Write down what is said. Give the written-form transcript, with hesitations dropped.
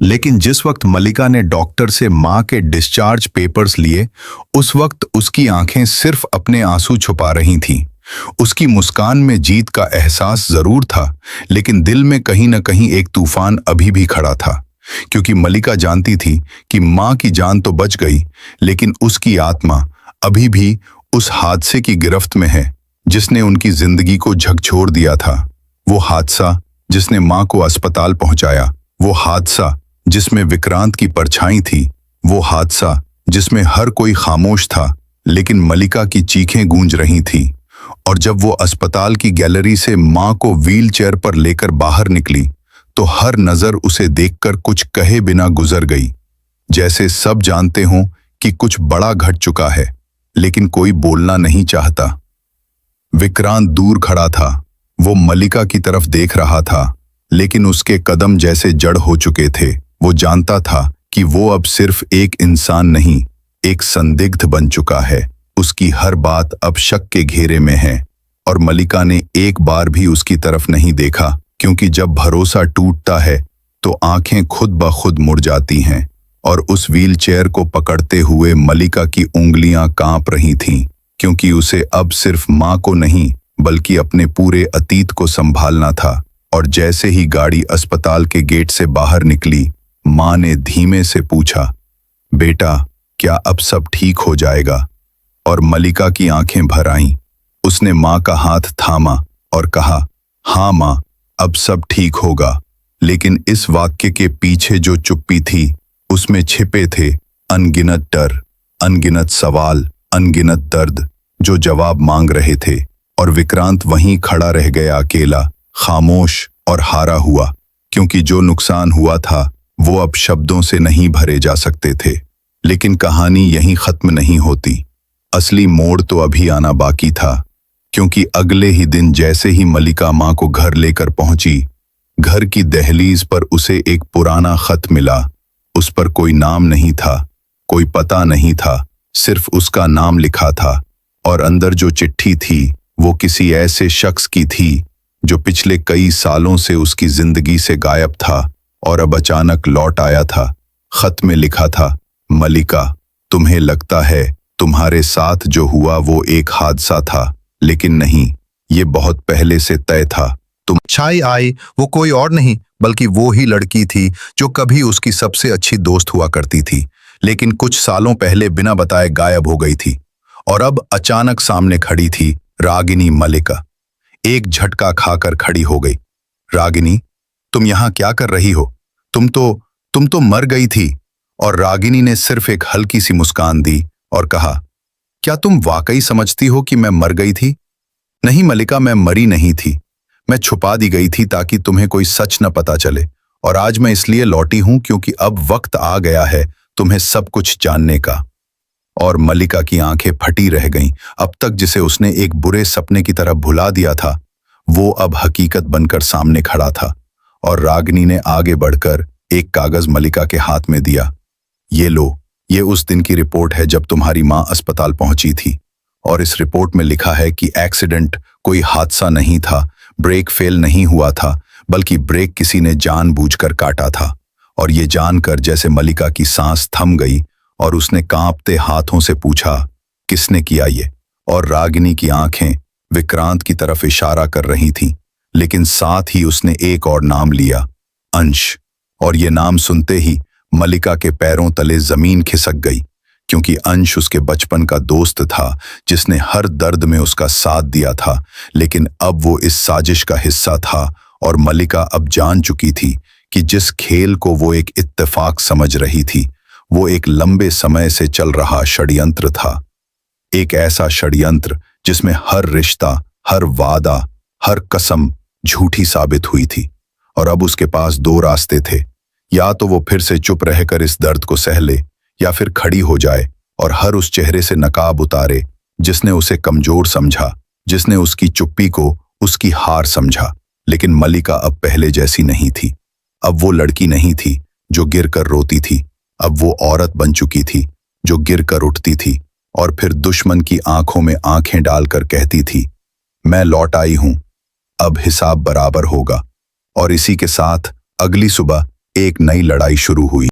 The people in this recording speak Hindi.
लेकिन जिस वक्त मलिका ने डॉक्टर से मां के डिस्चार्ज पेपर्स लिए, उस वक्त उसकी आंखें सिर्फ अपने आंसू छुपा रही थीं। उसकी मुस्कान में जीत का एहसास जरूर था, लेकिन दिल में कहीं न कहीं एक तूफान अभी भी खड़ा था, क्योंकि मलिका जानती थी कि मां की जान तो बच गई, लेकिन उसकी आत्मा अभी भी उस हादसे की गिरफ्त में है जिसने उनकी जिंदगी को झकझोर दिया था। वो हादसा जिसने मां को अस्पताल पहुंचाया, वो हादसा जिसमें विक्रांत की परछाई थी, वो हादसा जिसमें हर कोई खामोश था, लेकिन मलिका की चीखें गूंज रही थीं। और जब वो अस्पताल की गैलरी से मां को व्हील चेयर पर लेकर बाहर निकली, तो हर नजर उसे देखकर कुछ कहे बिना गुजर गई, जैसे सब जानते हों कि कुछ बड़ा घट चुका है, लेकिन कोई बोलना नहीं चाहता। विक्रांत दूर खड़ा था। वो मलिका की तरफ देख रहा था, लेकिन उसके कदम जैसे जड़ हो चुके थे। वो जानता था कि वो अब सिर्फ एक इंसान नहीं, एक संदिग्ध बन चुका है। उसकी हर बात अब शक के घेरे में है। और मलिका ने एक बार भी उसकी तरफ नहीं देखा, क्योंकि जब भरोसा टूटता है तो आंखें खुद ब खुद मुड़ जाती हैं। और उस व्हील चेयर को पकड़ते हुए मलिका की उंगलियां कांप रही थीं, क्योंकि उसे अब सिर्फ मां को नहीं बल्कि अपने पूरे अतीत को संभालना था। और जैसे ही गाड़ी अस्पताल के गेट से बाहर निकली, मां ने धीमे से पूछा, बेटा, क्या अब सब ठीक हो जाएगा? और मलिका की आंखें भर आईं। उसने मां का हाथ थामा और कहा, हाँ मां, अब सब ठीक होगा। लेकिन इस वाक्य के पीछे जो चुप्पी थी, उसमें छिपे थे अनगिनत डर, अनगिनत सवाल, अनगिनत दर्द जो जवाब मांग रहे थे। और विक्रांत वहीं खड़ा रह गया, अकेला, खामोश और हारा हुआ, क्योंकि जो नुकसान हुआ था वो अब शब्दों से नहीं भरे जा सकते थे। लेकिन कहानी यहीं खत्म नहीं होती। असली मोड़ तो अभी आना बाकी था, क्योंकि अगले ही दिन जैसे ही मलिका मां को घर लेकर पहुंची, घर की दहलीज पर उसे एक पुराना खत मिला। उस पर कोई नाम नहीं था, कोई पता नहीं था, सिर्फ उसका नाम लिखा था। और अंदर जो चिट्ठी थी वो किसी ऐसे शख्स की थी जो पिछले कई सालों से उसकी जिंदगी से गायब था और अब अचानक लौट आया था। खत में लिखा था, मलिका, तुम्हें लगता है तुम्हारे साथ जो हुआ वो एक हादसा था, लेकिन नहीं, ये बहुत पहले से तय था। तुम छाई आई वो कोई और नहीं बल्कि वो ही लड़की थी जो कभी उसकी सबसे अच्छी दोस्त हुआ करती थी, लेकिन कुछ सालों पहले बिना बताए गायब हो गई थी। और अब अचानक सामने खड़ी थी रागिनी मलिका। एक झटका खाकर खड़ी हो गई। रागिनी, तुम यहां क्या कर रही हो? तुम तो मर गई थी। और रागिनी ने सिर्फ एक हल्की सी मुस्कान दी और कहा, क्या तुम वाकई समझती हो कि मैं मर गई थी? नहीं मलिका, मैं मरी नहीं थी। मैं छुपा दी गई थी ताकि तुम्हें कोई सच न पता चले। और आज मैं इसलिए लौटी हूं क्योंकि अब वक्त आ गया है तुम्हें सब कुछ जानने का। और मलिका की आंखें फटी रह गईं। अब तक जिसे उसने एक बुरे सपने की तरह भुला दिया था, वो अब हकीकत बनकर सामने खड़ा था। और रागिनी ने आगे बढ़कर एक कागज मलिका के हाथ में दिया। ये लो, ये उस दिन की रिपोर्ट है जब तुम्हारी मां अस्पताल पहुंची थी। और इस रिपोर्ट में लिखा है कि एक्सीडेंट कोई हादसा नहीं था, ब्रेक फेल नहीं हुआ था, बल्कि ब्रेक किसी ने जानबूझकर काटा था। और ये जानकर जैसे मलिका की सांस थम गई और उसने कांपते हाथों से पूछा, किसने किया ये? और रागिनी की आंखें विक्रांत की तरफ इशारा कर रही थीं, लेकिन साथ ही उसने एक और नाम लिया, अंश। और ये नाम सुनते ही मलिका के पैरों तले जमीन खिसक गई, क्योंकि अंश उसके बचपन का दोस्त था जिसने हर दर्द में उसका साथ दिया था। लेकिन अब वो इस साजिश का हिस्सा था और मलिका अब जान चुकी थी कि जिस खेल को वो एक इत्तेफाक समझ रही थी, वो एक लंबे समय से चल रहा षड्यंत्र था। एक ऐसा षड्यंत्र जिसमें हर रिश्ता, हर वादा, हर कसम झूठी साबित हुई थी। और अब उसके पास दो रास्ते थे, या तो वो फिर से चुप रहकर इस दर्द को सह ले, या फिर खड़ी हो जाए और हर उस चेहरे से नकाब उतारे जिसने उसे कमजोर समझा, जिसने उसकी चुप्पी को उसकी हार समझा। लेकिन मलिका अब पहले जैसी नहीं थी। अब वो लड़की नहीं थी जो गिर कर रोती थी। अब वो औरत बन चुकी थी जो गिर कर उठती थी और फिर दुश्मन की आंखों में आंखें डालकर कहती थी, मैं लौट आई हूं, अब हिसाब बराबर होगा। और इसी के साथ अगली सुबह एक नई लड़ाई शुरू हुई।